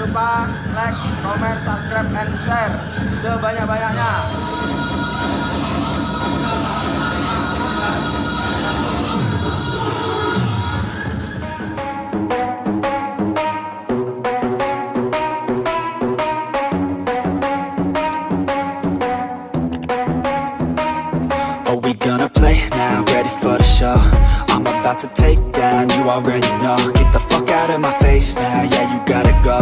lupa like, comment, subscribe, and share sebanyak-banyaknya. Are we gonna play now? Ready for the show? I'm about to take down, you already know. Get the fuck out of my face now, yeah, you gotta go.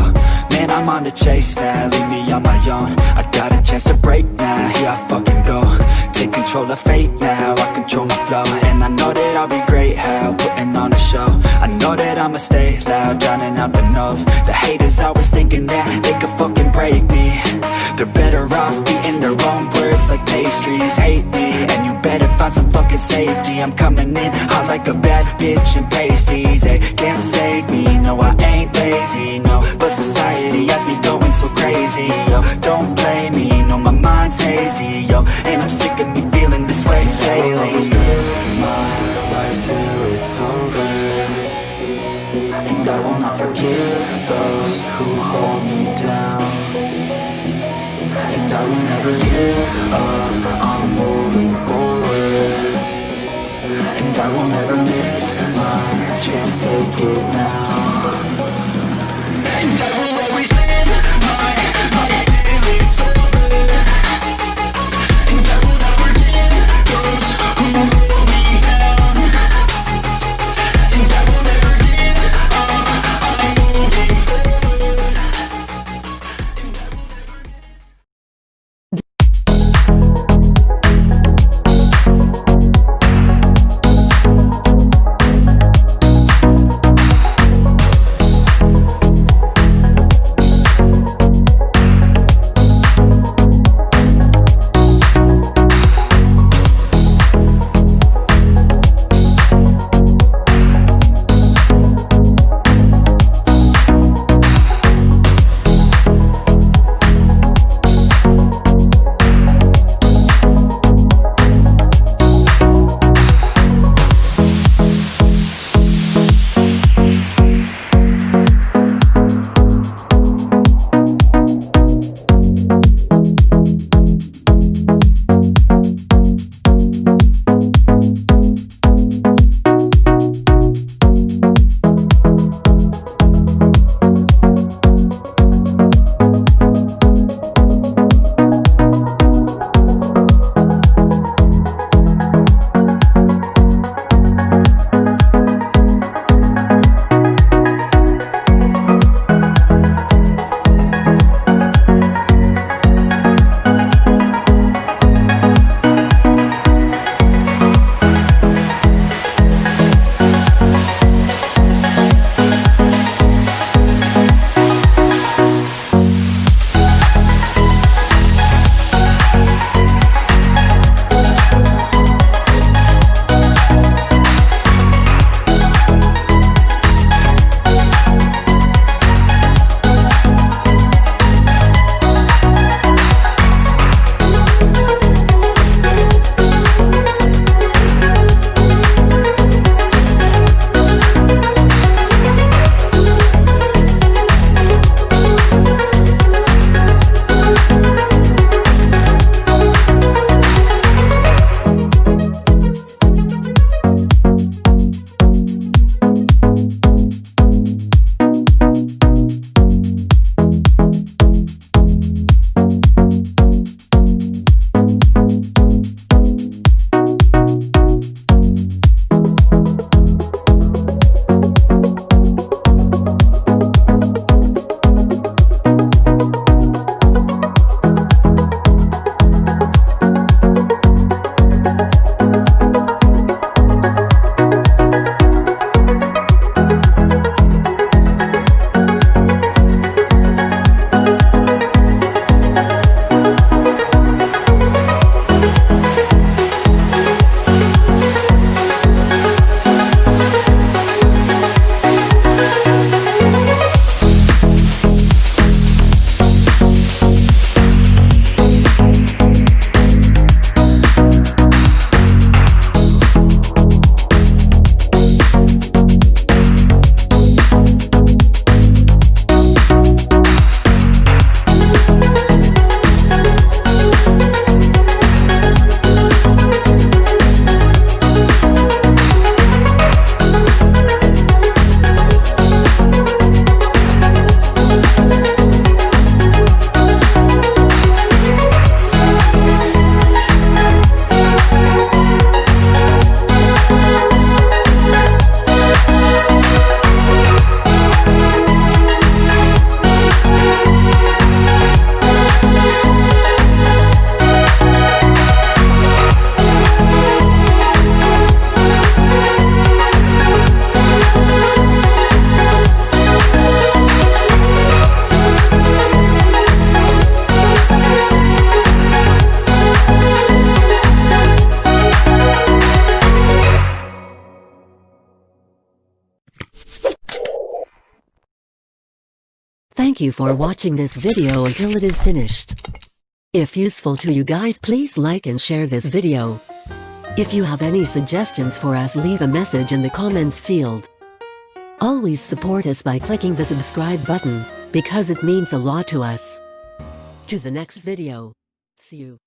Man, I'm on the chase now, leave me on my own. I got a chance to break now, here I fucking go. Take control of fate now, I control my flow. And I know that I'll be great, how, putting on a show. I know that I'ma stay loud, drowning out the noise. The haters always thinking that they could fucking break me. They're better off eating their own words like pastries. Hate me, and you better find some fucking safety. I'm coming in hot like a bad bitch in pasties. They can't save me, no I ain't lazy, no. But society has me going so crazy, yo. Don't blame me, no my mind's hazy, yo. And I'm sick of me feeling this way daily. I'll always live my life till it's over, and I will not forgive those who hold me down. And I will never give up, I'm moving forward. And I will never miss my chance, take it now. And I will always live my life till it's over. And I will never give those who hold me down. And I will never give up, I'm moving forward. And I will never Thank you for watching this video until it is finished. If useful to you guys, please like and share this video. If you have any suggestions for us, leave a message in the comments field. Always support us by clicking the subscribe button, because it means a lot to us. To the next video. See you.